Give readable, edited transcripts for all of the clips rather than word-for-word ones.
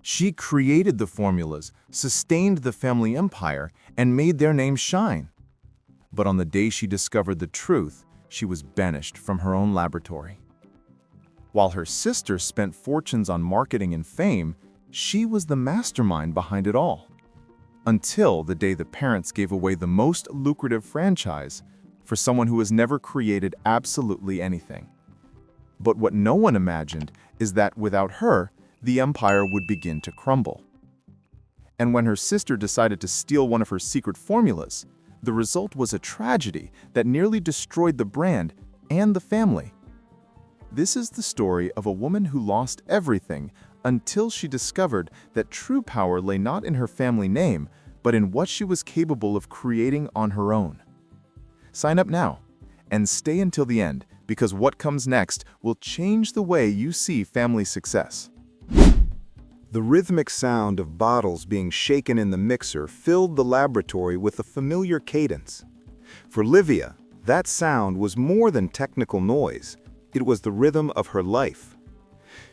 She created the formulas, sustained the family empire, and made their names shine. But on the day she discovered the truth, she was banished from her own laboratory. While her sister spent fortunes on marketing and fame, she was the mastermind behind it all. Until the day the parents gave away the most lucrative franchise for someone who has never created absolutely anything. But what no one imagined is that without her, the empire would begin to crumble. And when her sister decided to steal one of her secret formulas, the result was a tragedy that nearly destroyed the brand and the family. This is the story of a woman who lost everything until she discovered that true power lay not in her family name, but in what she was capable of creating on her own. Sign up now and stay until the end, because what comes next will change the way you see family success. The rhythmic sound of bottles being shaken in the mixer filled the laboratory with a familiar cadence. For Livia, that sound was more than technical noise. It was the rhythm of her life.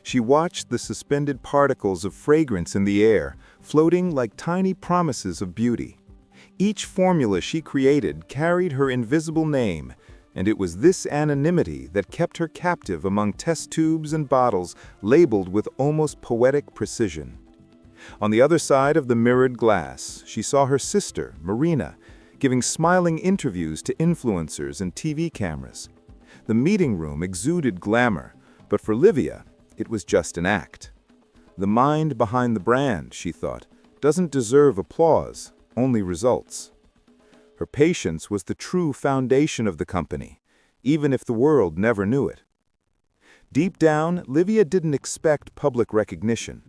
She watched the suspended particles of fragrance in the air, floating like tiny promises of beauty. Each formula she created carried her invisible name, and it was this anonymity that kept her captive among test tubes and bottles labeled with almost poetic precision. On the other side of the mirrored glass, she saw her sister, Marina, giving smiling interviews to influencers and TV cameras. The meeting room exuded glamour, but for Livia, it was just an act. The mind behind the brand, she thought, doesn't deserve applause, only results. Her patience was the true foundation of the company, even if the world never knew it. Deep down, Livia didn't expect public recognition.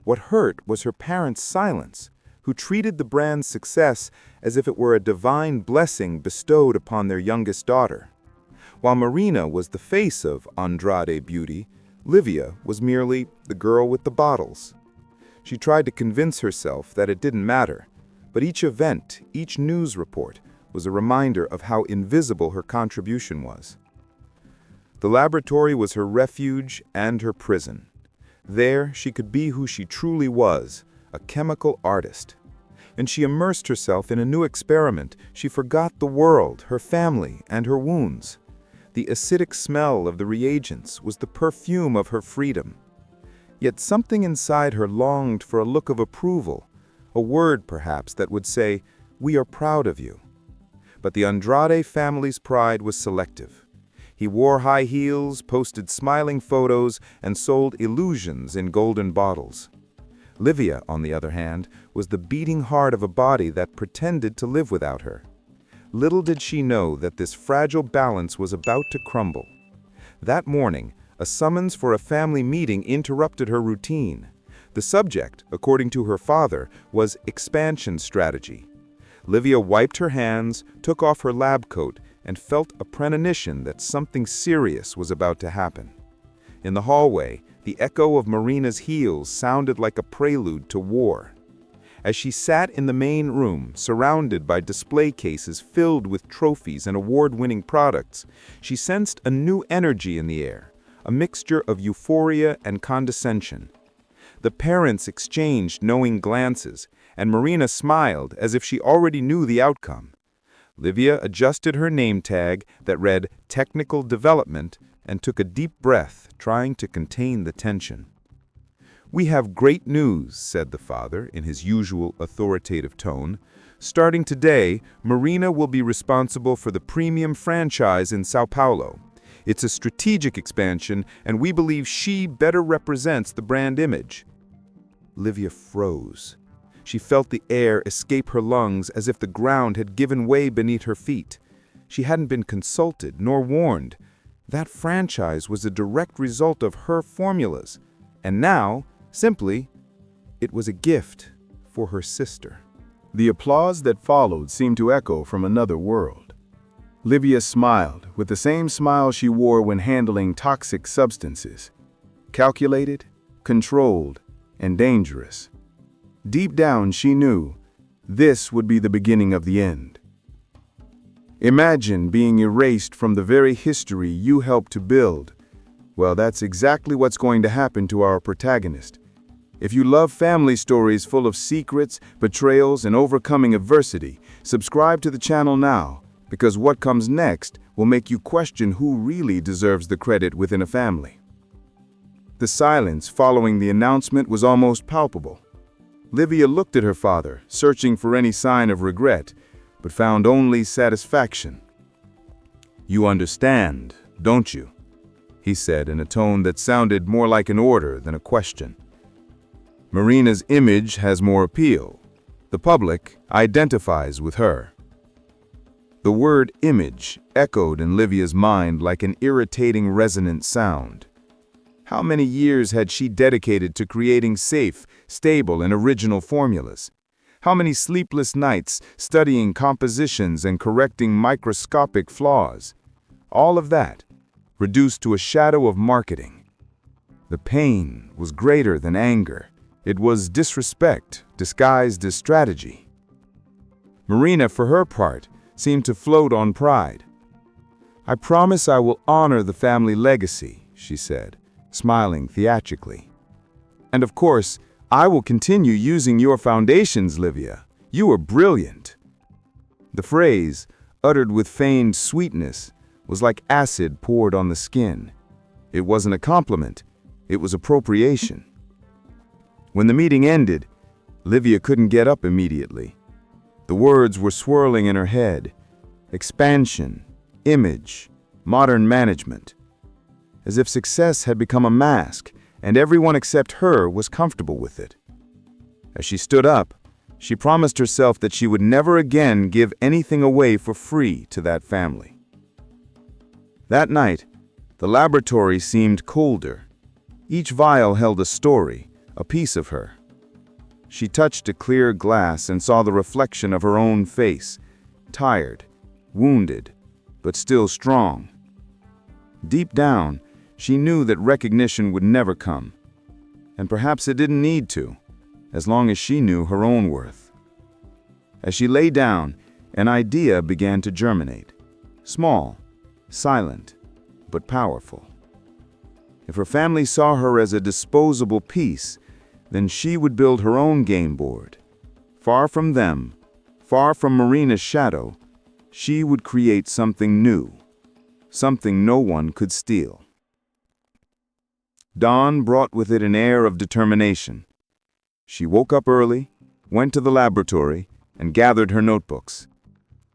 What hurt was her parents' silence, who treated the brand's success as if it were a divine blessing bestowed upon their youngest daughter. While Marina was the face of Andrade Beauty, Livia was merely the girl with the bottles. She tried to convince herself that it didn't matter, but each event, each news report, was a reminder of how invisible her contribution was. The laboratory was her refuge and her prison. There, she could be who she truly was, a chemical artist. When she immersed herself in a new experiment, she forgot the world, her family, and her wounds. The acidic smell of the reagents was the perfume of her freedom. Yet something inside her longed for a look of approval, a word perhaps that would say, "We are proud of you." But the Andrade family's pride was selective. He wore high heels, posted smiling photos, and sold illusions in golden bottles. Livia, on the other hand, was the beating heart of a body that pretended to live without her. Little did she know that this fragile balance was about to crumble. That morning, a summons for a family meeting interrupted her routine. The subject, according to her father, was expansion strategy. Livia wiped her hands, took off her lab coat, and felt a premonition that something serious was about to happen. In the hallway, the echo of Marina's heels sounded like a prelude to war. As she sat in the main room, surrounded by display cases filled with trophies and award-winning products, she sensed a new energy in the air, a mixture of euphoria and condescension. The parents exchanged knowing glances, and Marina smiled as if she already knew the outcome. Livia adjusted her name tag that read Technical Development and took a deep breath, trying to contain the tension. "We have great news," said the father in his usual authoritative tone. "Starting today, Marina will be responsible for the premium franchise in Sao Paulo. It's a strategic expansion, and we believe she better represents the brand image." Livia froze. She felt the air escape her lungs as if the ground had given way beneath her feet. She hadn't been consulted nor warned. That franchise was a direct result of her formulas. And now, simply, it was a gift for her sister. The applause that followed seemed to echo from another world. Livia smiled with the same smile she wore when handling toxic substances. Calculated, controlled, and dangerous. Deep down, she knew this would be the beginning of the end. Imagine being erased from the very history you helped to build. Well, that's exactly what's going to happen to our protagonist. If you love family stories full of secrets, betrayals, and overcoming adversity, subscribe to the channel now, because what comes next will make you question who really deserves the credit within a family. The silence following the announcement was almost palpable. Livia looked at her father, searching for any sign of regret, but found only satisfaction. "You understand, don't you?" he said in a tone that sounded more like an order than a question. "Marina's image has more appeal. The public identifies with her." The word image echoed in Livia's mind like an irritating resonant sound. How many years had she dedicated to creating safe, stable, and original formulas? How many sleepless nights studying compositions and correcting microscopic flaws? All of that, reduced to a shadow of marketing. The pain was greater than anger. It was disrespect disguised as strategy. Marina, for her part, seemed to float on pride. "I promise I will honor the family legacy," she said, smiling theatrically. "And of course, I will continue using your foundations, Livia. You are brilliant." The phrase, uttered with feigned sweetness, was like acid poured on the skin. It wasn't a compliment, it was appropriation. When the meeting ended, Livia couldn't get up immediately. The words were swirling in her head. Expansion, image, modern management. As if success had become a mask, and everyone except her was comfortable with it. As she stood up, she promised herself that she would never again give anything away for free to that family. That night, the laboratory seemed colder. Each vial held a story, a piece of her. She touched a clear glass and saw the reflection of her own face, tired, wounded, but still strong. Deep down, she knew that recognition would never come, and perhaps it didn't need to, as long as she knew her own worth. As she lay down, an idea began to germinate, small, silent, but powerful. If her family saw her as a disposable piece, then she would build her own game board. Far from them, far from Marina's shadow, she would create something new, something no one could steal. Dawn brought with it an air of determination. She woke up early, went to the laboratory, and gathered her notebooks.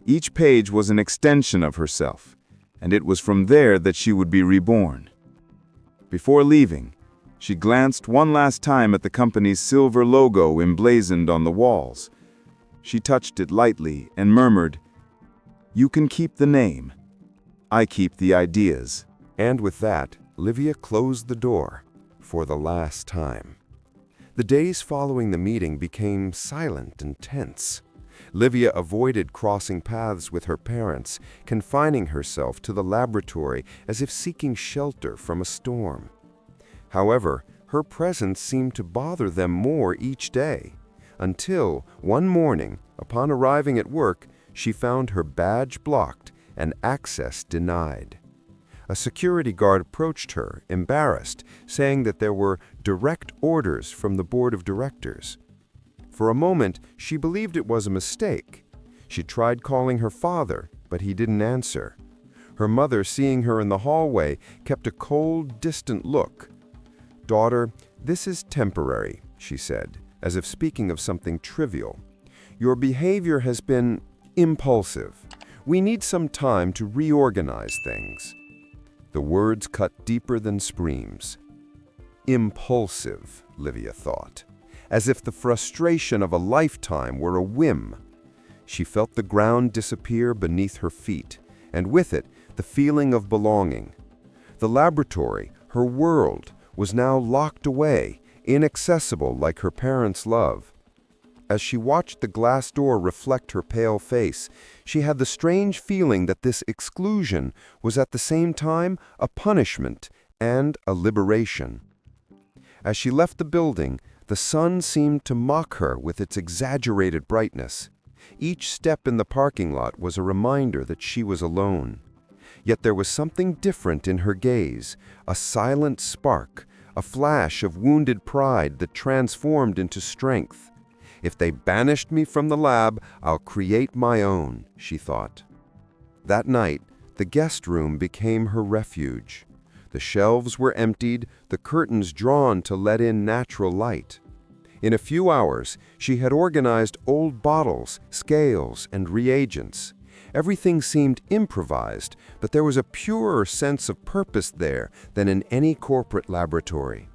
Each page was an extension of herself, and it was from there that she would be reborn. Before leaving, she glanced one last time at the company's silver logo emblazoned on the walls. She touched it lightly and murmured, "You can keep the name. I keep the ideas." And with that, Livia closed the door for the last time. The days following the meeting became silent and tense. Livia avoided crossing paths with her parents, confining herself to the laboratory as if seeking shelter from a storm. However, her presence seemed to bother them more each day, until one morning, upon arriving at work, she found her badge blocked and access denied. A security guard approached her, embarrassed, saying that there were direct orders from the board of directors. For a moment, she believed it was a mistake. She tried calling her father, but he didn't answer. Her mother, seeing her in the hallway, kept a cold, distant look. "Daughter, this is temporary," she said, as if speaking of something trivial. "Your behavior has been impulsive. We need some time to reorganize things." The words cut deeper than screams. Impulsive, Livia thought, as if the frustration of a lifetime were a whim. She felt the ground disappear beneath her feet, and with it, the feeling of belonging. The laboratory, her world, was now locked away, inaccessible like her parents' love. As she watched the glass door reflect her pale face, she had the strange feeling that this exclusion was at the same time a punishment and a liberation. As she left the building, the sun seemed to mock her with its exaggerated brightness. Each step in the parking lot was a reminder that she was alone. Yet there was something different in her gaze, a silent spark, a flash of wounded pride that transformed into strength. If they banished me from the lab, I'll create my own, she thought. That night, the guest room became her refuge. The shelves were emptied, the curtains drawn to let in natural light. In a few hours, she had organized old bottles, scales, and reagents. Everything seemed improvised, but there was a purer sense of purpose there than in any corporate laboratory.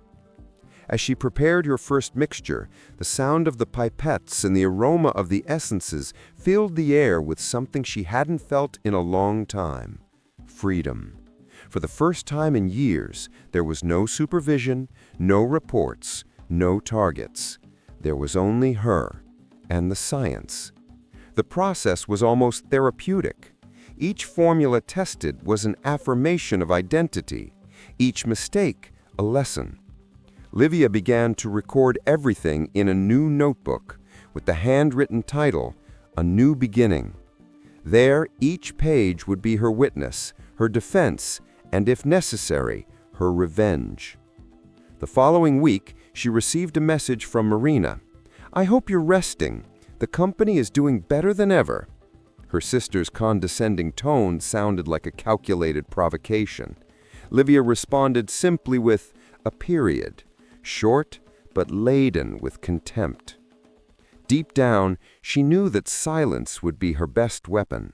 As she prepared her first mixture, the sound of the pipettes and the aroma of the essences filled the air with something she hadn't felt in a long time: freedom. For the first time in years, there was no supervision, no reports, no targets. There was only her and the science. The process was almost therapeutic. Each formula tested was an affirmation of identity, each mistake a lesson. Livia began to record everything in a new notebook with the handwritten title, A New Beginning. There, each page would be her witness, her defense, and if necessary, her revenge. The following week, she received a message from Marina. "I hope you're resting. The company is doing better than ever." Her sister's condescending tone sounded like a calculated provocation. Livia responded simply with a period, short but laden with contempt. Deep down, she knew that silence would be her best weapon.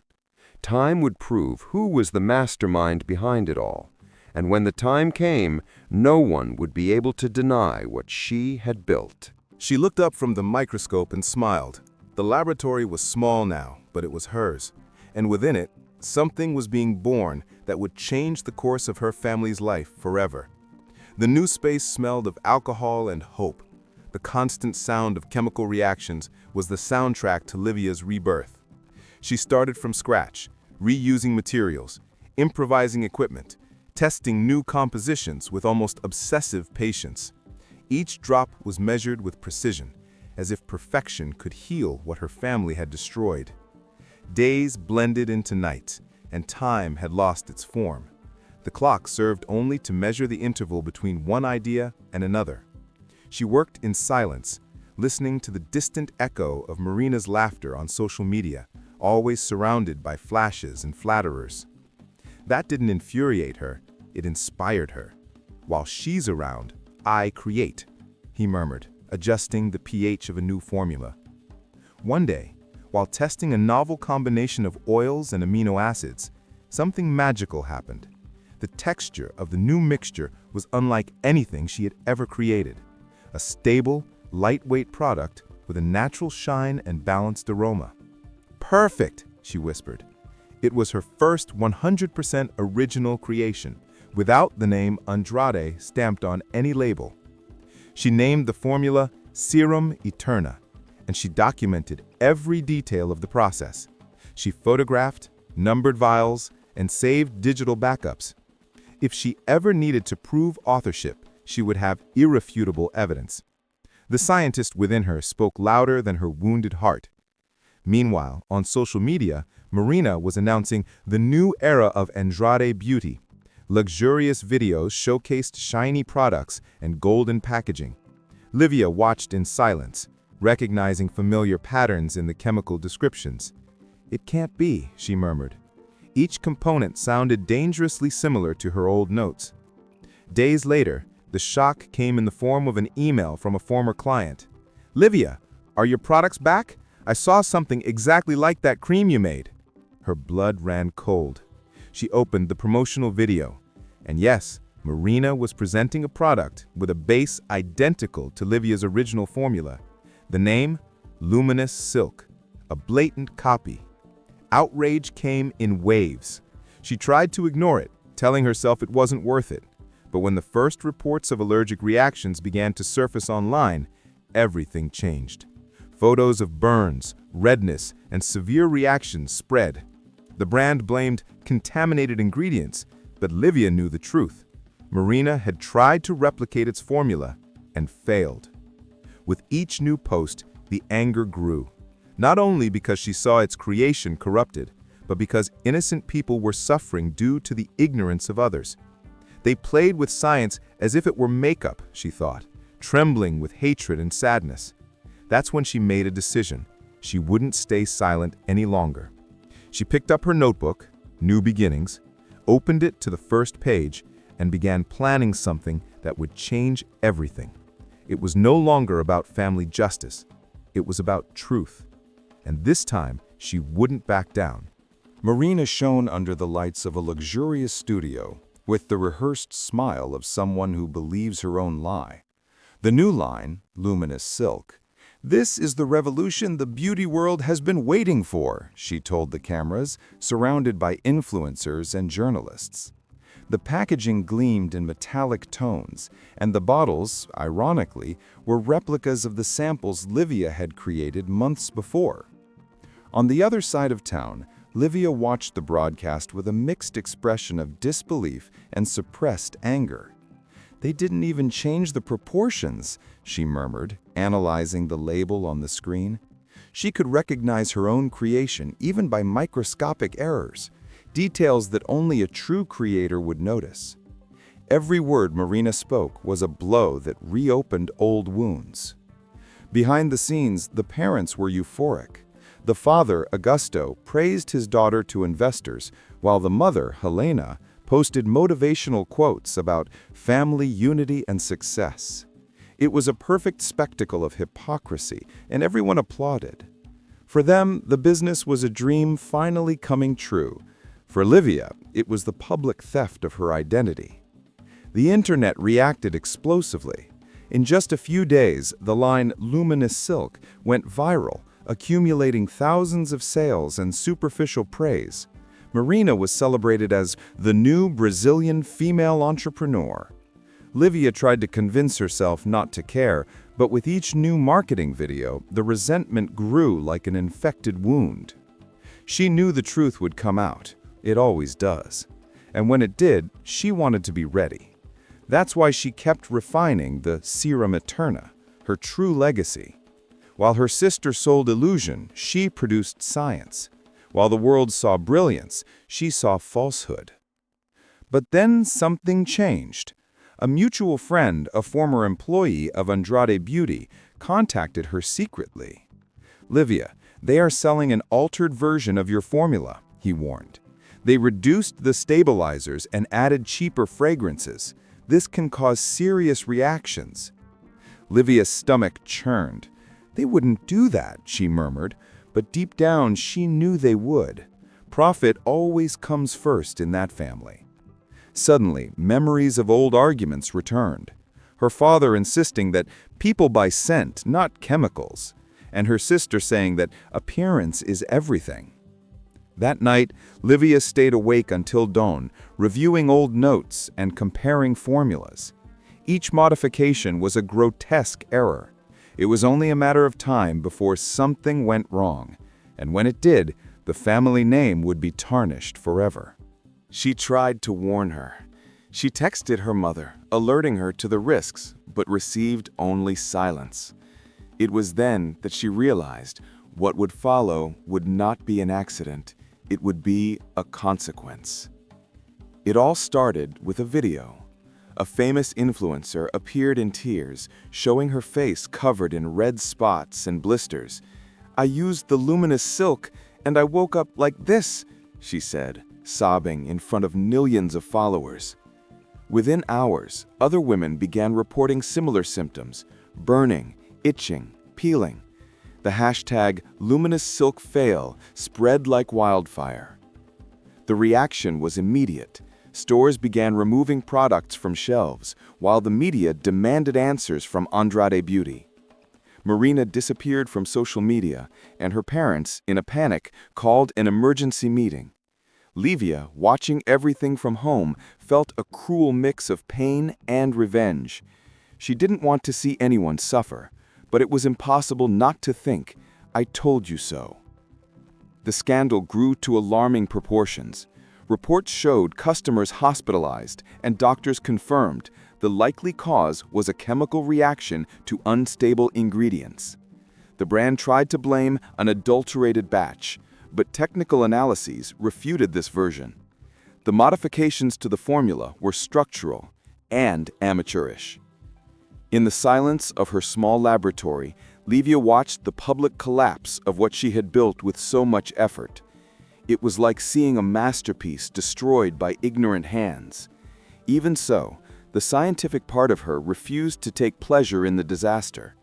Time would prove who was the mastermind behind it all, and when the time came, no one would be able to deny what she had built. She looked up from the microscope and smiled. The laboratory was small now, but it was hers, and within it, something was being born that would change the course of her family's life forever. The new space smelled of alcohol and hope. The constant sound of chemical reactions was the soundtrack to Livia's rebirth. She started from scratch, reusing materials, improvising equipment, testing new compositions with almost obsessive patience. Each drop was measured with precision, as if perfection could heal what her family had destroyed. Days blended into nights, and time had lost its form. The clock served only to measure the interval between one idea and another. She worked in silence, listening to the distant echo of Marina's laughter on social media, always surrounded by flashes and flatterers. That didn't infuriate her, it inspired her. "While she's around, I create," he murmured, adjusting the pH of a new formula. One day, while testing a novel combination of oils and amino acids, something magical happened. The texture of the new mixture was unlike anything she had ever created. A stable, lightweight product with a natural shine and balanced aroma. "Perfect," she whispered. It was her first 100% original creation, without the name Andrade stamped on any label. She named the formula Serum Eterna, and she documented every detail of the process. She photographed, numbered vials, and saved digital backups. If she ever needed to prove authorship, she would have irrefutable evidence. The scientist within her spoke louder than her wounded heart. Meanwhile, on social media, Marina was announcing the new era of Andrade beauty. Luxurious videos showcased shiny products and golden packaging. Livia watched in silence, recognizing familiar patterns in the chemical descriptions. "It can't be," she murmured. Each component sounded dangerously similar to her old notes. Days later, the shock came in the form of an email from a former client. "Livia, are your products back? I saw something exactly like that cream you made." Her blood ran cold. She opened the promotional video. And yes, Marina was presenting a product with a base identical to Livia's original formula. The name? Luminous Silk. A blatant copy. Outrage came in waves. She tried to ignore it, telling herself it wasn't worth it. But when the first reports of allergic reactions began to surface online, everything changed. Photos of burns, redness, and severe reactions spread. The brand blamed contaminated ingredients, but Livia knew the truth. Marina had tried to replicate its formula and failed. With each new post, the anger grew. Not only because she saw its creation corrupted, but because innocent people were suffering due to the ignorance of others. They played with science as if it were makeup, she thought, trembling with hatred and sadness. That's when she made a decision. She wouldn't stay silent any longer. She picked up her notebook, New Beginnings, opened it to the first page, and began planning something that would change everything. It was no longer about family justice. It was about truth. And this time, she wouldn't back down. Marina shone under the lights of a luxurious studio, with the rehearsed smile of someone who believes her own lie. The new line, Luminous Silk, "This is the revolution the beauty world has been waiting for," she told the cameras, surrounded by influencers and journalists. The packaging gleamed in metallic tones, and the bottles, ironically, were replicas of the samples Livia had created months before. On the other side of town, Livia watched the broadcast with a mixed expression of disbelief and suppressed anger. "They didn't even change the proportions," she murmured, analyzing the label on the screen. She could recognize her own creation even by microscopic errors, details that only a true creator would notice. Every word Marina spoke was a blow that reopened old wounds. Behind the scenes, the parents were euphoric. The father, Augusto, praised his daughter to investors, while the mother, Helena, posted motivational quotes about family unity and success. It was a perfect spectacle of hypocrisy, and everyone applauded. For them, the business was a dream finally coming true. For Livia, it was the public theft of her identity. The internet reacted explosively. In just a few days, the line Luminous Silk went viral, accumulating thousands of sales and superficial praise. Marina was celebrated as the new Brazilian female entrepreneur. Livia tried to convince herself not to care, but with each new marketing video, the resentment grew like an infected wound. She knew the truth would come out. It always does. And when it did, she wanted to be ready. That's why she kept refining the Serum Eterna, her true legacy. While her sister sold illusion, she produced science. While the world saw brilliance, she saw falsehood. But then something changed. A mutual friend, a former employee of Andrade Beauty, contacted her secretly. "Livia, they are selling an altered version of your formula," he warned. "They reduced the stabilizers and added cheaper fragrances. This can cause serious reactions." Livia's stomach churned. "They wouldn't do that," she murmured, but deep down she knew they would. Profit always comes first in that family. Suddenly, memories of old arguments returned. Her father insisting that people buy scent, not chemicals, and her sister saying that appearance is everything. That night, Livia stayed awake until dawn, reviewing old notes and comparing formulas. Each modification was a grotesque error. It was only a matter of time before something went wrong, and when it did, the family name would be tarnished forever. She tried to warn her. She texted her mother, alerting her to the risks, but received only silence. It was then that she realized what would follow would not be an accident. It would be a consequence. It all started with a video. A famous influencer appeared in tears, showing her face covered in red spots and blisters. "I used the Luminous Silk, and I woke up like this," she said, sobbing in front of millions of followers. Within hours, other women began reporting similar symptoms: burning, itching, peeling. The hashtag #LuminousSilkFail spread like wildfire. The reaction was immediate. Stores began removing products from shelves, while the media demanded answers from Andrade Beauty. Marina disappeared from social media, and her parents, in a panic, called an emergency meeting. Livia, watching everything from home, felt a cruel mix of pain and revenge. She didn't want to see anyone suffer, but it was impossible not to think, "I told you so." The scandal grew to alarming proportions. Reports showed customers hospitalized, and doctors confirmed the likely cause was a chemical reaction to unstable ingredients. The brand tried to blame an adulterated batch, but technical analyses refuted this version. The modifications to the formula were structural and amateurish. In the silence of her small laboratory, Livia watched the public collapse of what she had built with so much effort. It was like seeing a masterpiece destroyed by ignorant hands. Even so, the scientific part of her refused to take pleasure in the disaster.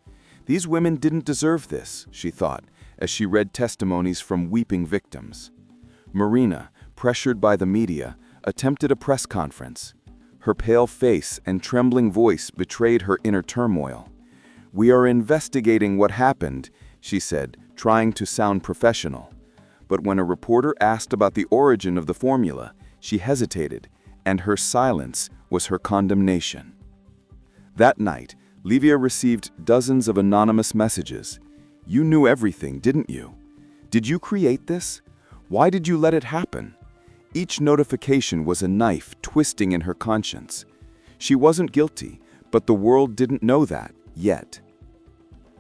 These women didn't deserve this, she thought, as she read testimonies from weeping victims. Marina, pressured by the media, attempted a press conference. Her pale face and trembling voice betrayed her inner turmoil. "We are investigating what happened," she said, trying to sound professional. But when a reporter asked about the origin of the formula, she hesitated, and her silence was her condemnation. That night, Livia received dozens of anonymous messages. "You knew everything, didn't you? Did you create this? Why did you let it happen?" Each notification was a knife twisting in her conscience. She wasn't guilty, but the world didn't know that yet.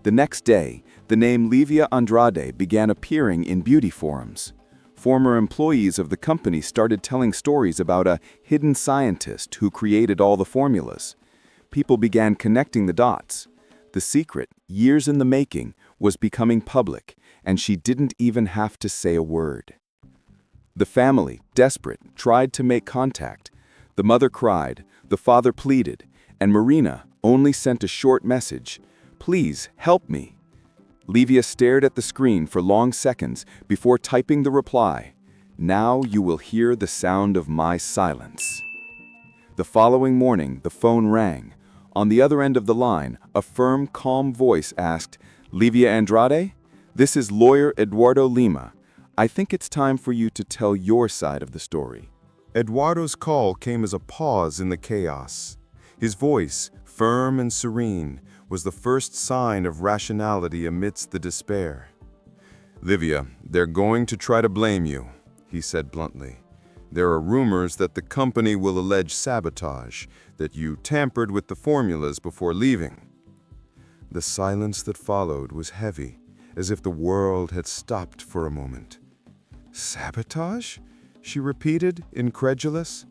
The next day, the name Livia Andrade began appearing in beauty forums. Former employees of the company started telling stories about a hidden scientist who created all the formulas. People began connecting the dots. The secret, years in the making, was becoming public, and she didn't even have to say a word. The family, desperate, tried to make contact. The mother cried, the father pleaded, and Marina only sent a short message, "Please, help me." Livia stared at the screen for long seconds before typing the reply, "Now you will hear the sound of my silence." The following morning, the phone rang. On the other end of the line, a firm, calm voice asked, "Livia Andrade? This is lawyer Eduardo Lima. I think it's time for you to tell your side of the story." Eduardo's call came as a pause in the chaos. His voice, firm and serene, was the first sign of rationality amidst the despair. "Livia, they're going to try to blame you," he said bluntly. "There are rumors that the company will allege sabotage, that you tampered with the formulas before leaving." The silence that followed was heavy, as if the world had stopped for a moment. "Sabotage?" she repeated, incredulous.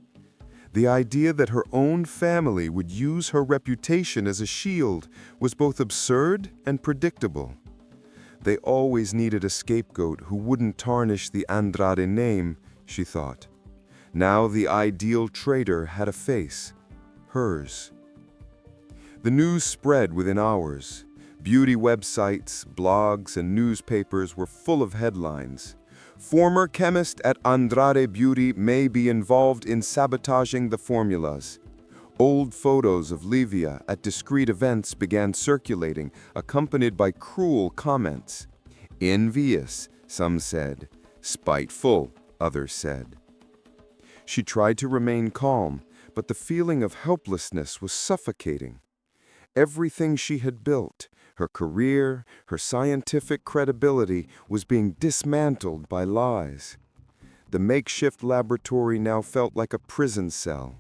The idea that her own family would use her reputation as a shield was both absurd and predictable. They always needed a scapegoat who wouldn't tarnish the Andrade name, she thought. Now the ideal traitor had a face, hers. The news spread within hours. Beauty websites, blogs, and newspapers were full of headlines. "Former chemist at Andrade Beauty may be involved in sabotaging the formulas." Old photos of Livia at discreet events began circulating, accompanied by cruel comments. "Envious," some said. "Spiteful," others said. She tried to remain calm, but the feeling of helplessness was suffocating. Everything she had built, her career, her scientific credibility, was being dismantled by lies. The makeshift laboratory now felt like a prison cell.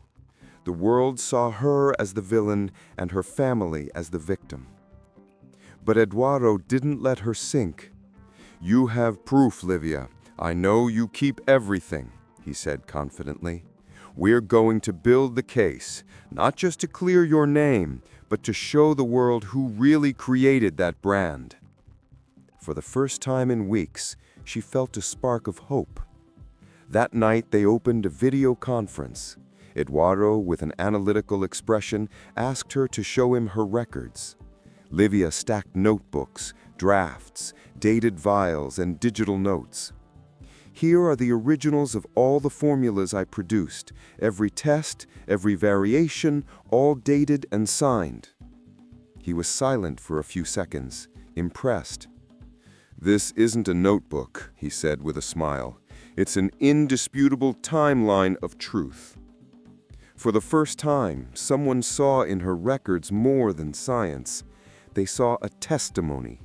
The world saw her as the villain and her family as the victim. But Eduardo didn't let her sink. "You have proof, Livia. I know you keep everything," he said confidently. "We're going to build the case, not just to clear your name, but to show the world who really created that brand." For the first time in weeks, she felt a spark of hope. That night, they opened a video conference. Eduardo, with an analytical expression, asked her to show him her records. Livia stacked notebooks, drafts, dated vials, and digital notes. "Here are the originals of all the formulas I produced, every test, every variation, all dated and signed." He was silent for a few seconds, impressed. "This isn't a notebook," he said with a smile. "It's an indisputable timeline of truth." For the first time, someone saw in her records more than science. They saw a testimony.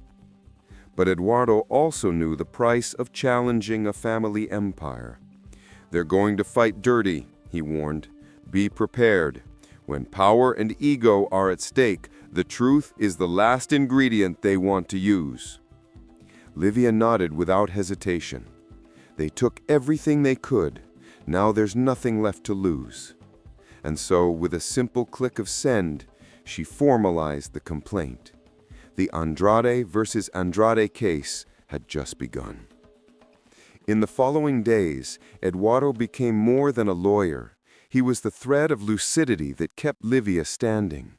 But Eduardo also knew the price of challenging a family empire. "They're going to fight dirty," he warned. "Be prepared. When power and ego are at stake, the truth is the last ingredient they want to use." Livia nodded without hesitation. They took everything they could. Now there's nothing left to lose. And so, with a simple click of send, she formalized the complaint. The Andrade versus Andrade case had just begun. In the following days, Eduardo became more than a lawyer. He was the thread of lucidity that kept Livia standing.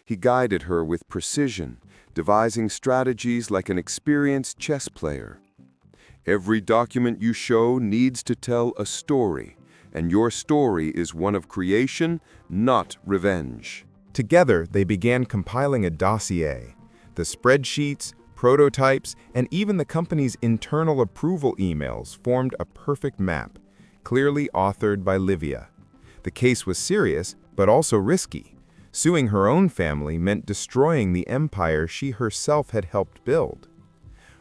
He guided her with precision, devising strategies like an experienced chess player. Every document you show needs to tell a story, and your story is one of creation, not revenge. Together, they began compiling a dossier. The spreadsheets, prototypes, and even the company's internal approval emails formed a perfect map, clearly authored by Livia. The case was serious, but also risky. Suing her own family meant destroying the empire she herself had helped build.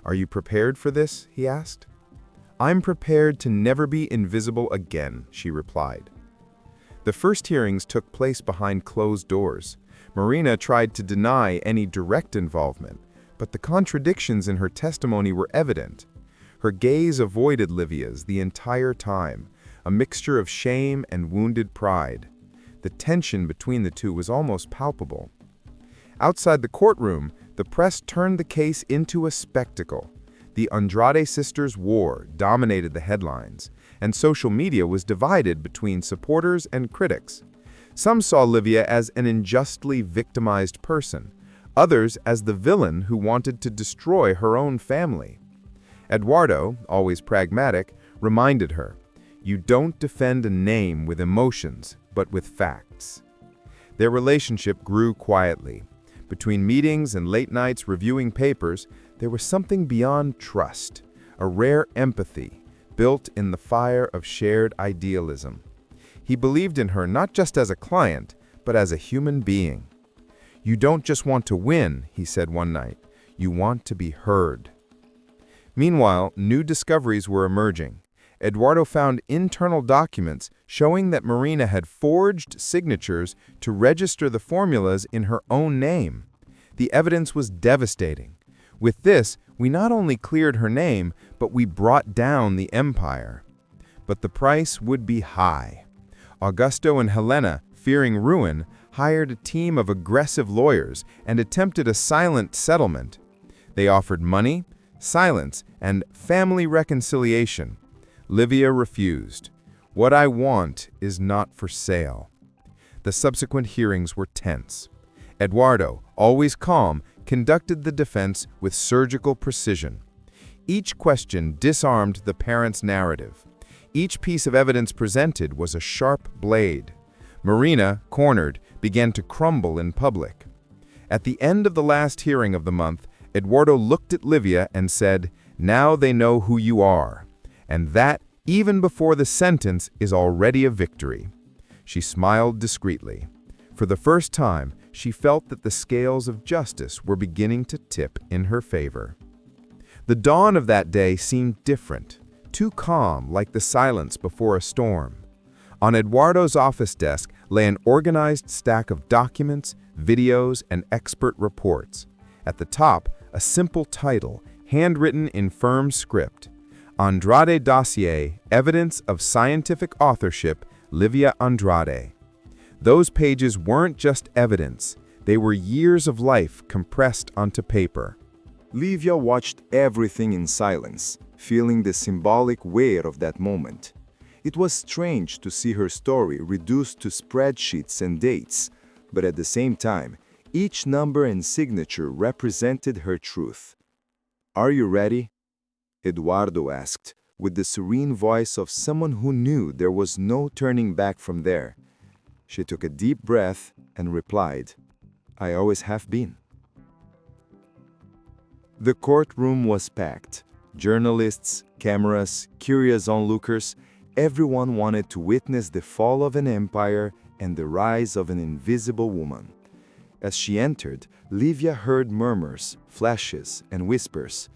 "Are you prepared for this?" he asked. "I'm prepared to never be invisible again," she replied. The first hearings took place behind closed doors. Marina tried to deny any direct involvement, but the contradictions in her testimony were evident. Her gaze avoided Livia's the entire time, a mixture of shame and wounded pride. The tension between the two was almost palpable. Outside the courtroom, the press turned the case into a spectacle. The Andrade sisters' war dominated the headlines, and social media was divided between supporters and critics. Some saw Livia as an unjustly victimized person, others as the villain who wanted to destroy her own family. Eduardo, always pragmatic, reminded her, "You don't defend a name with emotions, but with facts." Their relationship grew quietly. Between meetings and late nights reviewing papers, there was something beyond trust, a rare empathy, built in the fire of shared idealism. He believed in her not just as a client, but as a human being. "You don't just want to win," he said one night. "You want to be heard." Meanwhile, new discoveries were emerging. Eduardo found internal documents showing that Marina had forged signatures to register the formulas in her own name. The evidence was devastating. With this, we not only cleared her name, but we brought down the empire. But the price would be high. Augusto and Helena, fearing ruin, hired a team of aggressive lawyers and attempted a silent settlement. They offered money, silence, and family reconciliation. Livia refused. "What I want is not for sale." The subsequent hearings were tense. Eduardo, always calm, conducted the defense with surgical precision. Each question disarmed the parents' narrative. Each piece of evidence presented was a sharp blade. Marina, cornered, began to crumble in public. At the end of the last hearing of the month, Eduardo looked at Livia and said, "Now they know who you are." And that, even before the sentence, is already a victory. She smiled discreetly. For the first time, she felt that the scales of justice were beginning to tip in her favor. The dawn of that day seemed different, too calm, like the silence before a storm. On Eduardo's office desk lay an organized stack of documents, videos, and expert reports. At the top, a simple title, handwritten in firm script: Andrade Dossier, Evidence of Scientific Authorship, Livia Andrade. Those pages weren't just evidence, they were years of life compressed onto paper. Livia watched everything in silence, feeling the symbolic weight of that moment. It was strange to see her story reduced to spreadsheets and dates, but at the same time, each number and signature represented her truth. "Are you ready?" Eduardo asked, with the serene voice of someone who knew there was no turning back from there. She took a deep breath and replied, "I always have been." The courtroom was packed. Journalists, cameras, curious onlookers, everyone wanted to witness the fall of an empire and the rise of an invisible woman. As she entered, Livia heard murmurs, flashes, and whispers.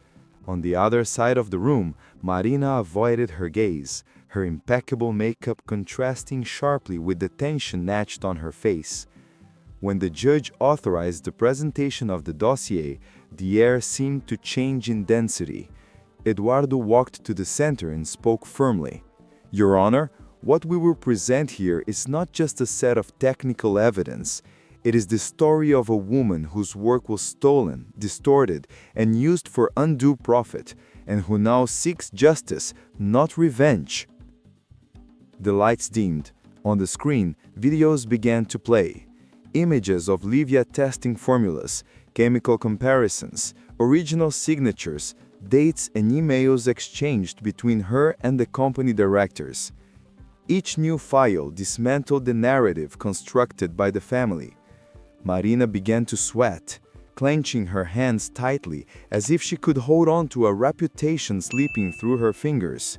On the other side of the room, Marina avoided her gaze, her impeccable makeup contrasting sharply with the tension etched on her face. When the judge authorized the presentation of the dossier, the air seemed to change in density. Eduardo walked to the center and spoke firmly. "Your Honor, What we will present here is not just a set of technical evidence. It is the story of a woman whose work was stolen, distorted, and used for undue profit, and who now seeks justice, not revenge. The lights dimmed. On the screen, videos began to play. Images of Livia testing formulas, chemical comparisons, original signatures, dates and emails exchanged between her and the company directors. Each new file dismantled the narrative constructed by the family. Marina began to sweat, clenching her hands tightly as if she could hold on to a reputation slipping through her fingers.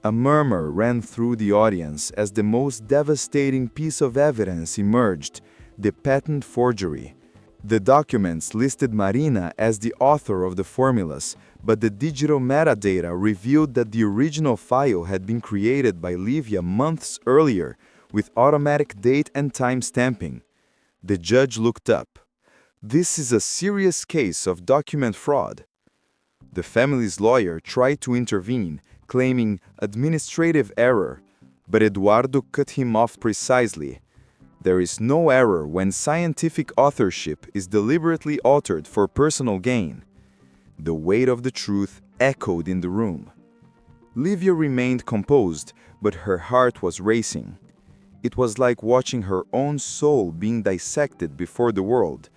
A murmur ran through the audience as the most devastating piece of evidence emerged: the patent forgery. The documents listed Marina as the author of the formulas, but the digital metadata revealed that the original file had been created by Livia months earlier, with automatic date and time stamping. The judge looked up. This is a serious case of document fraud. The family's lawyer tried to intervene, claiming administrative error, but Eduardo cut him off precisely. There is no error when scientific authorship is deliberately altered for personal gain. The weight of the truth echoed in the room. Livia remained composed, but her heart was racing. It was like watching her own soul being dissected before the world.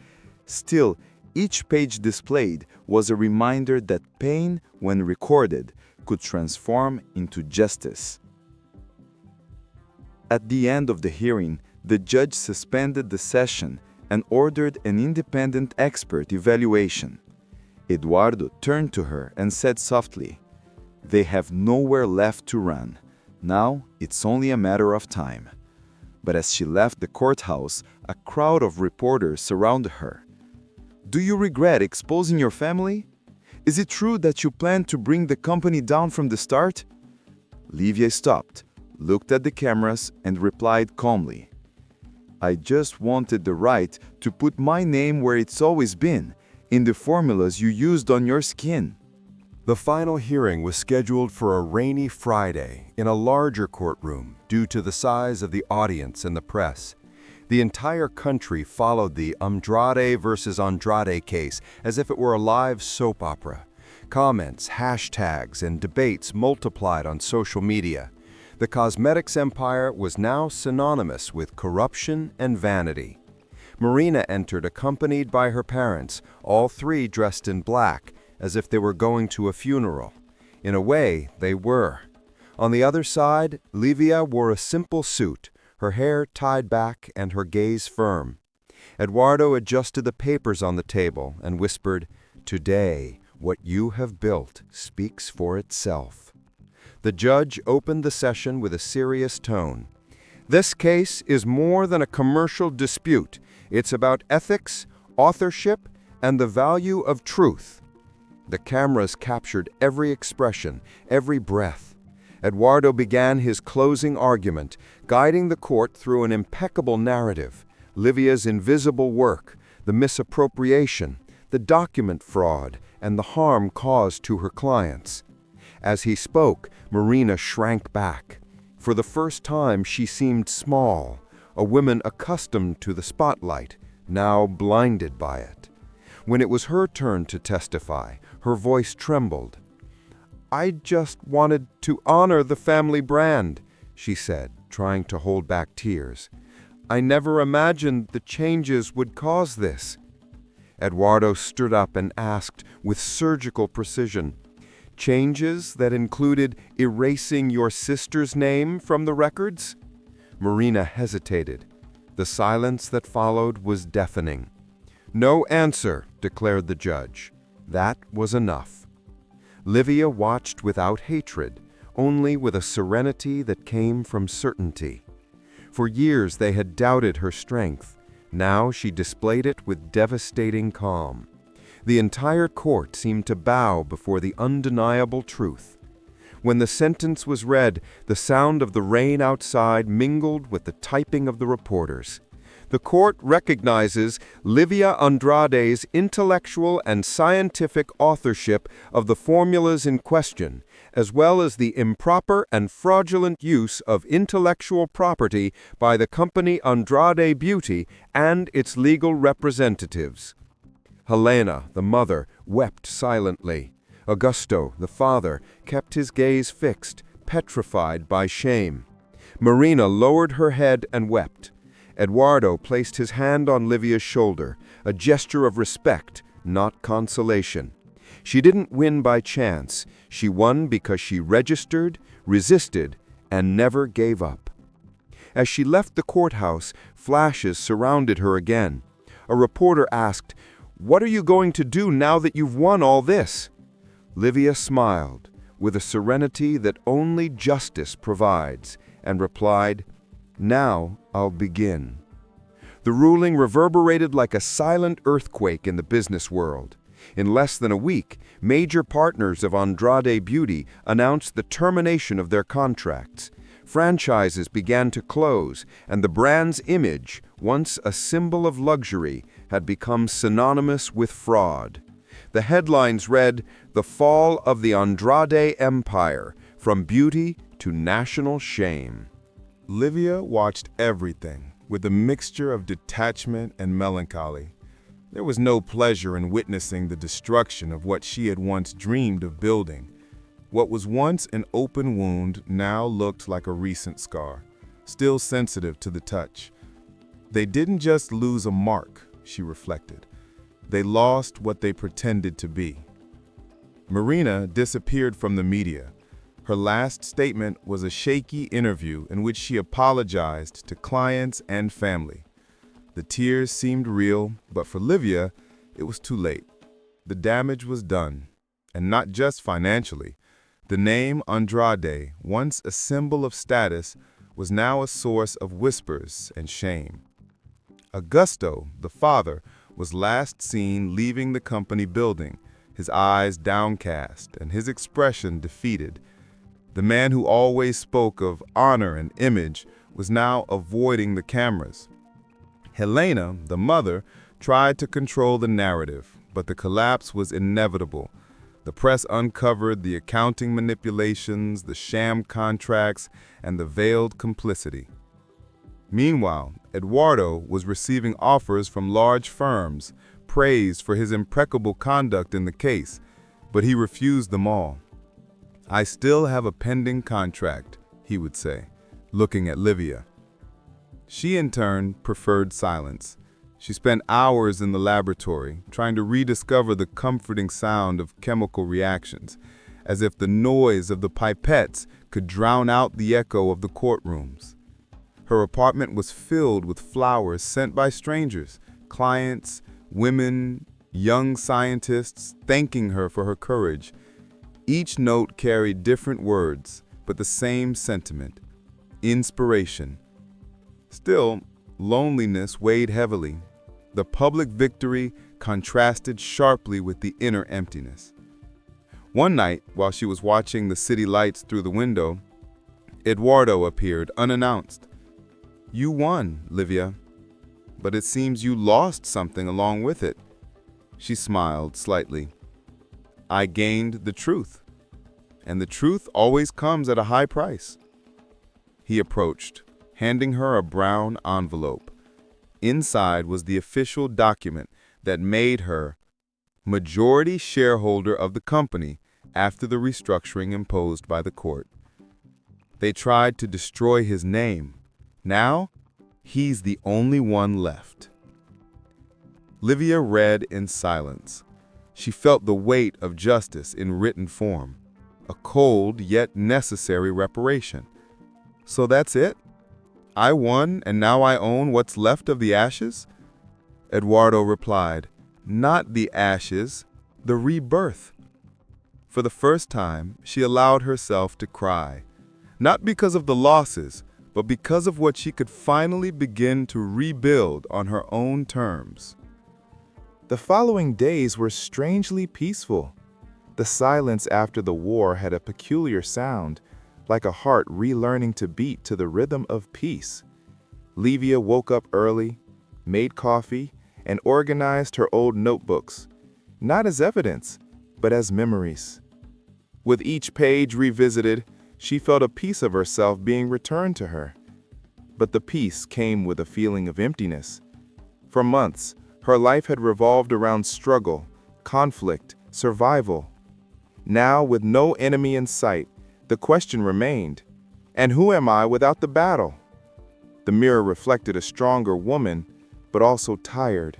Still, each page displayed was a reminder that pain, when recorded, could transform into justice. At the end of the hearing, the judge suspended the session and ordered an independent expert evaluation. Eduardo turned to her and said softly, "They have nowhere left to run. Now it's only a matter of time." But as she left the courthouse, a crowd of reporters surrounded her. "Do you regret exposing your family? Is it true that you planned to bring the company down from the start?" Livia stopped, looked at the cameras, and replied calmly, "I just wanted the right to put my name where it's always been, in the formulas you used on your skin." The final hearing was scheduled for a rainy Friday in a larger courtroom due to the size of the audience and the press. The entire country followed the Andrade versus Andrade case as if it were a live soap opera. Comments, hashtags, and debates multiplied on social media. The cosmetics empire was now synonymous with corruption and vanity. Marina entered accompanied by her parents, all three dressed in black, as if they were going to a funeral. In a way, they were. On the other side, Livia wore a simple suit, her hair tied back and her gaze firm. Eduardo adjusted the papers on the table and whispered, "Today, what you have built speaks for itself." The judge opened the session with a serious tone. "This case is more than a commercial dispute. It's about ethics, authorship, and the value of truth." The cameras captured every expression, every breath. Eduardo began his closing argument, guiding the court through an impeccable narrative: Livia's invisible work, the misappropriation, the document fraud, and the harm caused to her clients. As he spoke, Marina shrank back. For the first time, she seemed small, a woman accustomed to the spotlight, now blinded by it. When it was her turn to testify, her voice trembled. "I just wanted to honor the family brand," she said, trying to hold back tears. "I never imagined the changes would cause this." Eduardo stood up and asked with surgical precision, "Changes that included erasing your sister's name from the records?" Marina hesitated. The silence that followed was deafening. "No answer," declared the judge. That was enough. Livia watched without hatred, only with a serenity that came from certainty. For years they had doubted her strength. Now she displayed it with devastating calm. The entire court seemed to bow before the undeniable truth. When the sentence was read, the sound of the rain outside mingled with the typing of the reporters. The court recognizes Livia Andrade's intellectual and scientific authorship of the formulas in question, as well as the improper and fraudulent use of intellectual property by the company Andrade Beauty and its legal representatives. Helena, the mother, wept silently. Augusto, the father, kept his gaze fixed, petrified by shame. Marina lowered her head and wept. Eduardo placed his hand on Livia's shoulder, a gesture of respect, not consolation. She didn't win by chance. She won because she registered, resisted, and never gave up. As she left the courthouse, flashes surrounded her again. A reporter asked, "What are you going to do now that you've won all this?" Livia smiled, with a serenity that only justice provides, and replied, "Now I'll begin." The ruling reverberated like a silent earthquake in the business world. In less than a week, major partners of Andrade Beauty announced the termination of their contracts. Franchises began to close, and the brand's image, once a symbol of luxury, had become synonymous with fraud. The headlines read, "The Fall of the Andrade Empire, from Beauty to National Shame." Livia watched everything with a mixture of detachment and melancholy. There was no pleasure in witnessing the destruction of what she had once dreamed of building. What was once an open wound now looked like a recent scar, still sensitive to the touch. They didn't just lose a mark, she reflected. They lost what they pretended to be. Marina disappeared from the media. Her last statement was a shaky interview in which she apologized to clients and family. The tears seemed real, but for Livia, it was too late. The damage was done, and not just financially. The name Andrade, once a symbol of status, was now a source of whispers and shame. Augusto, the father, was last seen leaving the company building, his eyes downcast and his expression defeated. The man who always spoke of honor and image was now avoiding the cameras. Helena, the mother, tried to control the narrative, but the collapse was inevitable. The press uncovered the accounting manipulations, the sham contracts, and the veiled complicity. Meanwhile, Eduardo was receiving offers from large firms, praise for his impeccable conduct in the case, but he refused them all. "I still have a pending contract," he would say, looking at Livia. She, in turn, preferred silence. She spent hours in the laboratory, trying to rediscover the comforting sound of chemical reactions, as if the noise of the pipettes could drown out the echo of the courtrooms. Her apartment was filled with flowers sent by strangers, clients, women, young scientists, thanking her for her courage. Each note carried different words, but the same sentiment: inspiration. Still, loneliness weighed heavily. The public victory contrasted sharply with the inner emptiness. One night, while she was watching the city lights through the window, Eduardo appeared unannounced. "You won, Livia, but it seems you lost something along with it." She smiled slightly. "I gained the truth, and the truth always comes at a high price." He approached, handing her a brown envelope. Inside was the official document that made her majority shareholder of the company after the restructuring imposed by the court. They tried to destroy his name. Now, he's the only one left. Livia read in silence. She felt the weight of justice in written form, a cold yet necessary reparation. "So that's it? I won, and now I own what's left of the ashes?" Eduardo replied, "Not the ashes, the rebirth." For the first time, she allowed herself to cry, not because of the losses, but because of what she could finally begin to rebuild on her own terms. The following days were strangely peaceful. The silence after the war had a peculiar sound, like a heart relearning to beat to the rhythm of peace. Livia woke up early, made coffee, and organized her old notebooks, not as evidence, but as memories. With each page revisited, she felt a piece of herself being returned to her. But the peace came with a feeling of emptiness. For months, her life had revolved around struggle, conflict, survival. Now, with no enemy in sight, the question remained, and who am I without the battle? The mirror reflected a stronger woman, but also tired,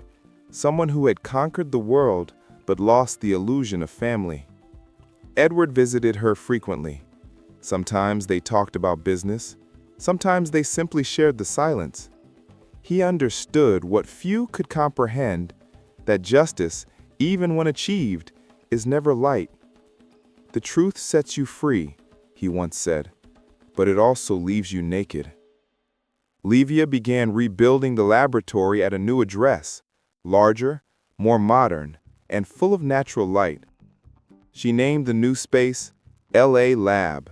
someone who had conquered the world but lost the illusion of family. Edward visited her frequently. Sometimes they talked about business, sometimes they simply shared the silence. He understood what few could comprehend, that justice, even when achieved, is never light. The truth sets you free, he once said, but it also leaves you naked. Livia began rebuilding the laboratory at a new address, larger, more modern, and full of natural light. She named the new space LA Lab,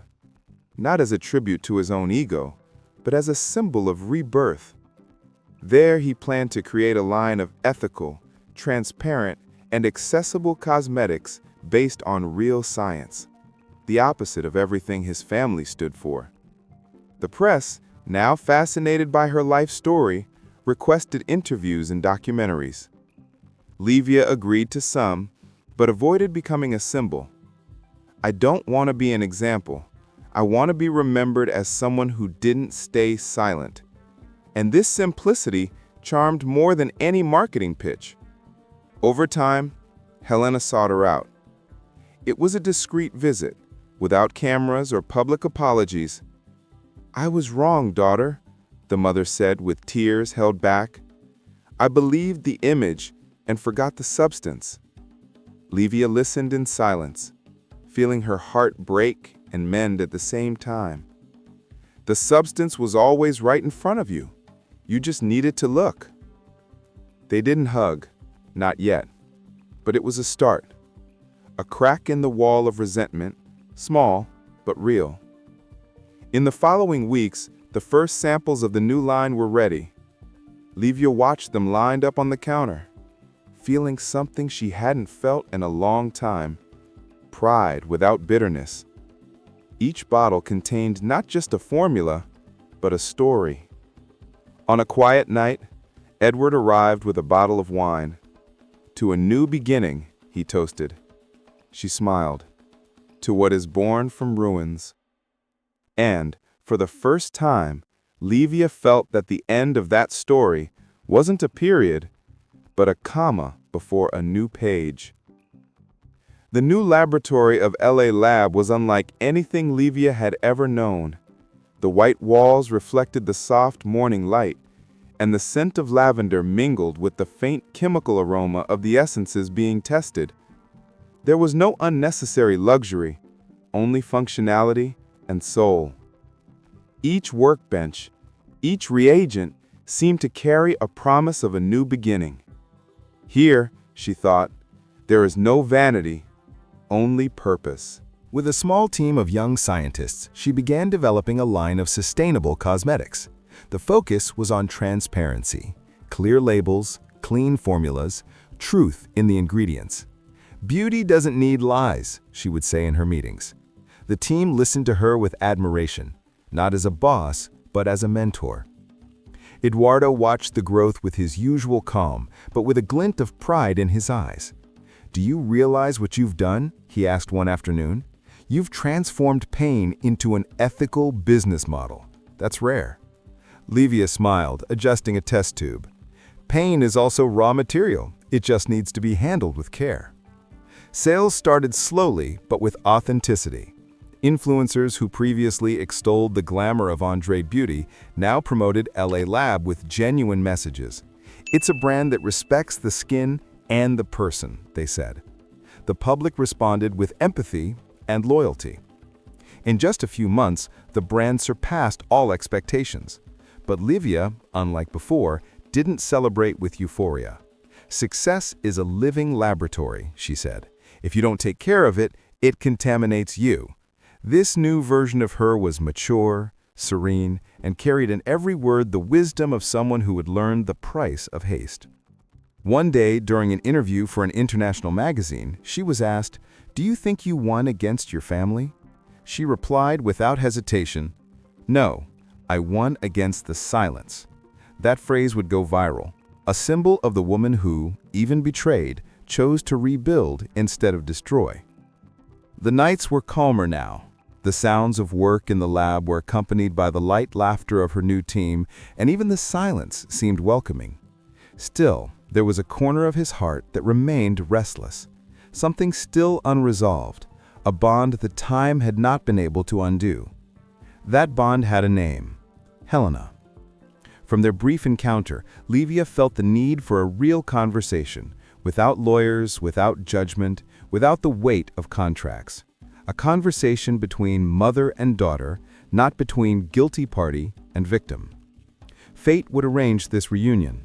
not as a tribute to his own ego, but as a symbol of rebirth. There he planned to create a line of ethical, transparent, and accessible cosmetics based on real science, the opposite of everything his family stood for. The press, now fascinated by her life story, requested interviews and documentaries. Livia agreed to some, but avoided becoming a symbol. I don't want to be an example. I want to be remembered as someone who didn't stay silent. And this simplicity charmed more than any marketing pitch. Over time, Helena sought her out. It was a discreet visit, without cameras or public apologies. "I was wrong, daughter," the mother said with tears held back. "I believed the image and forgot the substance." Livia listened in silence, feeling her heart break and mend at the same time. The substance was always right in front of you. You just needed to look. They didn't hug, not yet, but it was a start. A crack in the wall of resentment, small but real. In the following weeks, the first samples of the new line were ready. Livia watched them lined up on the counter, feeling something she hadn't felt in a long time, pride without bitterness. Each bottle contained not just a formula, but a story. On a quiet night, Edward arrived with a bottle of wine. "To a new beginning," he toasted. She smiled. "To what is born from ruins." And, for the first time, Livia felt that the end of that story wasn't a period, but a comma before a new page. The new laboratory of LA Lab was unlike anything Livia had ever known. The white walls reflected the soft morning light, and the scent of lavender mingled with the faint chemical aroma of the essences being tested. There was no unnecessary luxury, only functionality and soul. Each workbench, each reagent seemed to carry a promise of a new beginning. Here, she thought, there is no vanity, only purpose. With a small team of young scientists, she began developing a line of sustainable cosmetics. The focus was on transparency, clear labels, clean formulas, truth in the ingredients. "Beauty doesn't need lies," she would say in her meetings. The team listened to her with admiration, not as a boss, but as a mentor. Eduardo watched the growth with his usual calm, but with a glint of pride in his eyes. "Do you realize what you've done?" he asked one afternoon. "You've transformed pain into an ethical business model. That's rare." Livia smiled, adjusting a test tube. "Pain is also raw material. It just needs to be handled with care." Sales started slowly, but with authenticity. Influencers who previously extolled the glamour of Andre Beauty now promoted LA Lab with genuine messages. "It's a brand that respects the skin and the person," they said. The public responded with empathy and loyalty. In just a few months, the brand surpassed all expectations. But Livia, unlike before, didn't celebrate with euphoria. "Success is a living laboratory," she said. "If you don't take care of it, it contaminates you." This new version of her was mature, serene, and carried in every word the wisdom of someone who had learned the price of haste. One day, during an interview for an international magazine, she was asked, "Do you think you won against your family?" She replied without hesitation, "No, I won against the silence." That phrase would go viral, a symbol of the woman who, even betrayed, chose to rebuild instead of destroy. The nights were calmer now. The sounds of work in the lab were accompanied by the light laughter of her new team, and even the silence seemed welcoming. Still, there was a corner of his heart that remained restless, something still unresolved, a bond that time had not been able to undo. That bond had a name: Helena. From their brief encounter, Livia felt the need for a real conversation, without lawyers, without judgment, without the weight of contracts. A conversation between mother and daughter, not between guilty party and victim. Fate would arrange this reunion.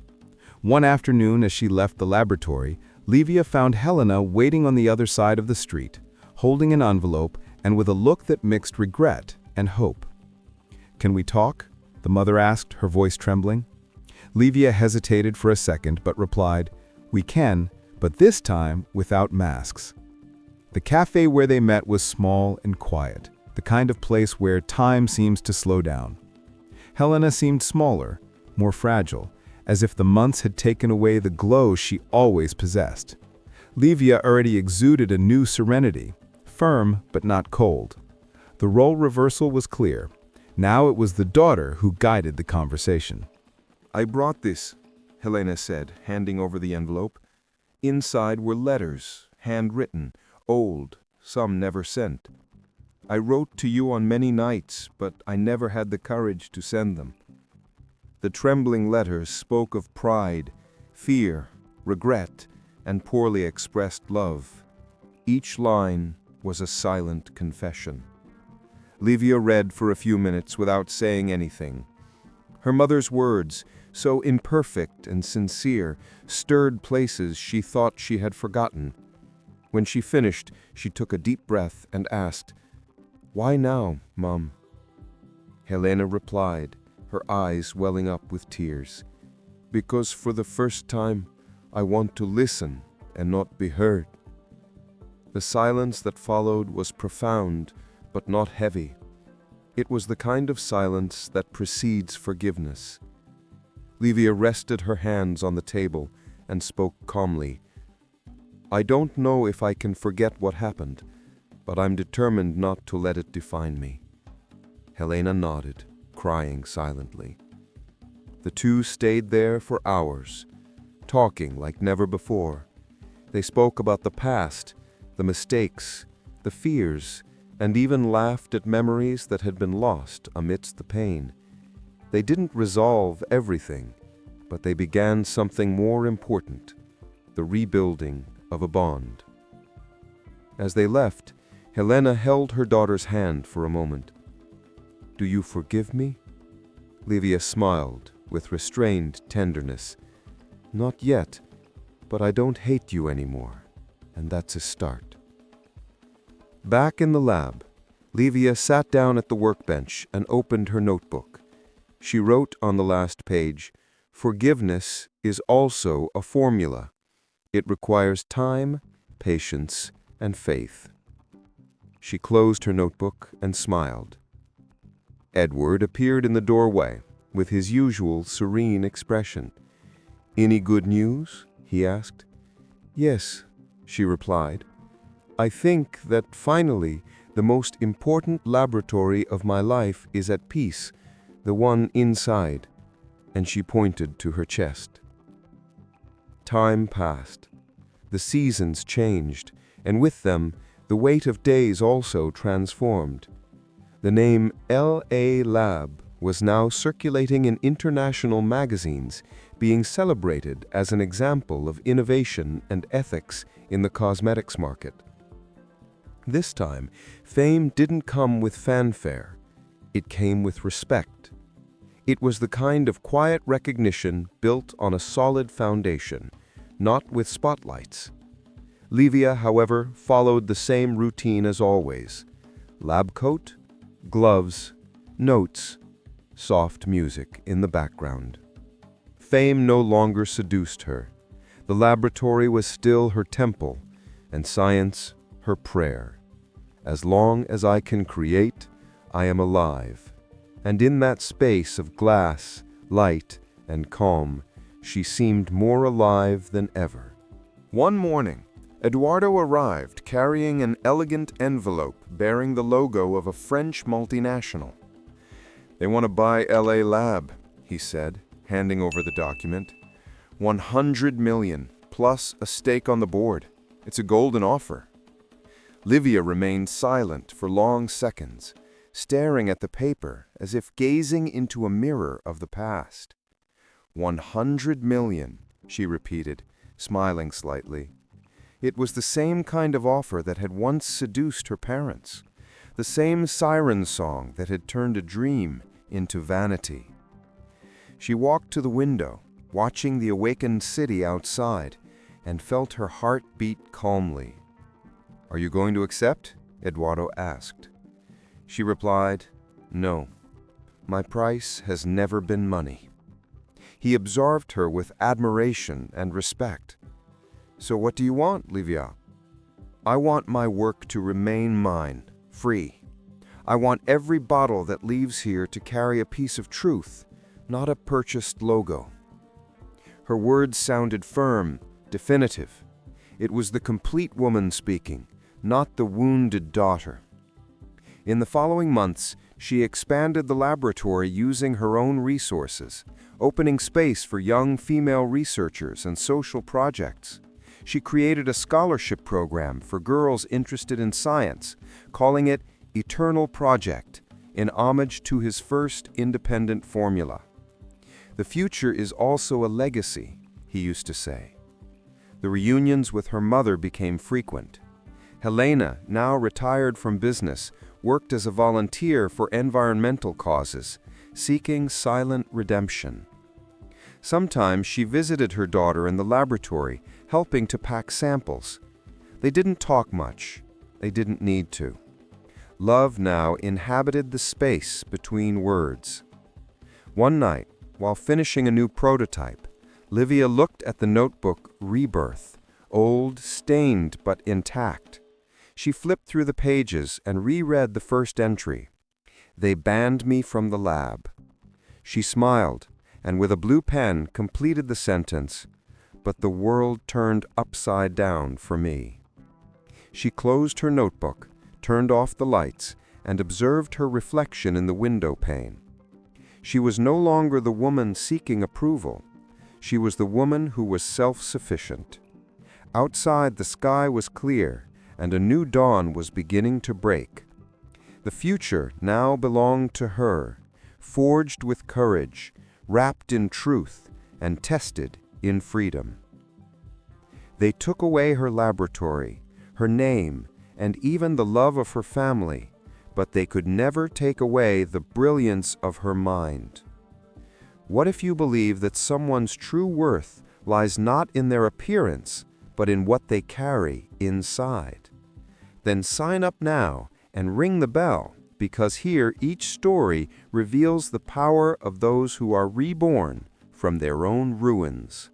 One afternoon, as she left the laboratory, Livia found Helena waiting on the other side of the street, holding an envelope and with a look that mixed regret and hope. "Can we talk?" the mother asked, her voice trembling. Livia hesitated for a second but replied, "We can, but this time without masks." The cafe where they met was small and quiet, the kind of place where time seems to slow down. Helena seemed smaller, more fragile, as if the months had taken away the glow she always possessed. Livia already exuded a new serenity, firm but not cold. The role reversal was clear. Now it was the daughter who guided the conversation. "I brought this," Helena said, handing over the envelope. "Inside were letters, handwritten, old, some never sent. I wrote to you on many nights, but I never had the courage to send them." The trembling letters spoke of pride, fear, regret, and poorly expressed love. Each line was a silent confession. Livia read for a few minutes without saying anything. Her mother's words, so imperfect and sincere, stirred places she thought she had forgotten. When she finished, she took a deep breath and asked, "Why now, Mom?" Helena replied, her eyes welling up with tears, "Because for the first time, I want to listen and not be heard." The silence that followed was profound, but not heavy. It was the kind of silence that precedes forgiveness. Livia rested her hands on the table and spoke calmly. "I don't know if I can forget what happened, but I'm determined not to let it define me." Helena nodded, crying silently. The two stayed there for hours, talking like never before. They spoke about the past, the mistakes, the fears, and even laughed at memories that had been lost amidst the pain. They didn't resolve everything, but they began something more important, the rebuilding of a bond. As they left, Helena held her daughter's hand for a moment. "Do you forgive me?" Livia smiled with restrained tenderness. "Not yet, but I don't hate you anymore, and that's a start." Back in the lab, Livia sat down at the workbench and opened her notebook. She wrote on the last page, "Forgiveness is also a formula. It requires time, patience, and faith." She closed her notebook and smiled. Edward appeared in the doorway with his usual serene expression. "Any good news?" he asked. "Yes," she replied. "I think that finally the most important laboratory of my life is at peace, the one inside," and she pointed to her chest. Time passed. The seasons changed, and with them, the weight of days also transformed. The name LA Lab was now circulating in international magazines, being celebrated as an example of innovation and ethics in the cosmetics market. This time, fame didn't come with fanfare. It came with respect. It was the kind of quiet recognition built on a solid foundation, not with spotlights. Livia, however, followed the same routine as always. Lab coat, gloves, notes, soft music in the background. Fame no longer seduced her. The laboratory was still her temple, and science her prayer. As long as I can create, I am alive. And in that space of glass, light, and calm, she seemed more alive than ever. One morning, Eduardo arrived carrying an elegant envelope bearing the logo of a French multinational. "They want to buy LA Lab," he said, handing over the document. 100 million, plus a stake on the board. It's a golden offer. Livia remained silent for long seconds, staring at the paper as if gazing into a mirror of the past. 100 million, she repeated, smiling slightly. It was the same kind of offer that had once seduced her parents, the same siren song that had turned a dream into vanity. She walked to the window, watching the awakened city outside, and felt her heart beat calmly. "Are you going to accept?" Eduardo asked. She replied, "No. My price has never been money." He observed her with admiration and respect. "So what do you want, Livia?" "I want my work to remain mine, free. I want every bottle that leaves here to carry a piece of truth, not a purchased logo." Her words sounded firm, definitive. It was the complete woman speaking, not the wounded daughter. In the following months, she expanded the laboratory using her own resources, opening space for young female researchers and social projects. She created a scholarship program for girls interested in science, calling it Eternal Project, in homage to his first independent formula. "The future is also a legacy," he used to say. The reunions with her mother became frequent. Helena, now retired from business, worked as a volunteer for environmental causes, seeking silent redemption. Sometimes she visited her daughter in the laboratory, helping to pack samples. They didn't talk much. They didn't need to. Love now inhabited the space between words. One night, while finishing a new prototype, Livia looked at the notebook Rebirth, old, stained, but intact. She flipped through the pages and reread the first entry. "They banned me from the lab." She smiled, and with a blue pen completed the sentence, "But the world turned upside down for me." She closed her notebook, turned off the lights, and observed her reflection in the window pane. She was no longer the woman seeking approval. She was the woman who was self-sufficient. Outside, the sky was clear, and a new dawn was beginning to break. The future now belonged to her, forged with courage, wrapped in truth, and tested in freedom. They took away her laboratory, her name, and even the love of her family, but they could never take away the brilliance of her mind. What if you believe that someone's true worth lies not in their appearance, but in what they carry inside? Then sign up now and ring the bell, because here each story reveals the power of those who are reborn from their own ruins.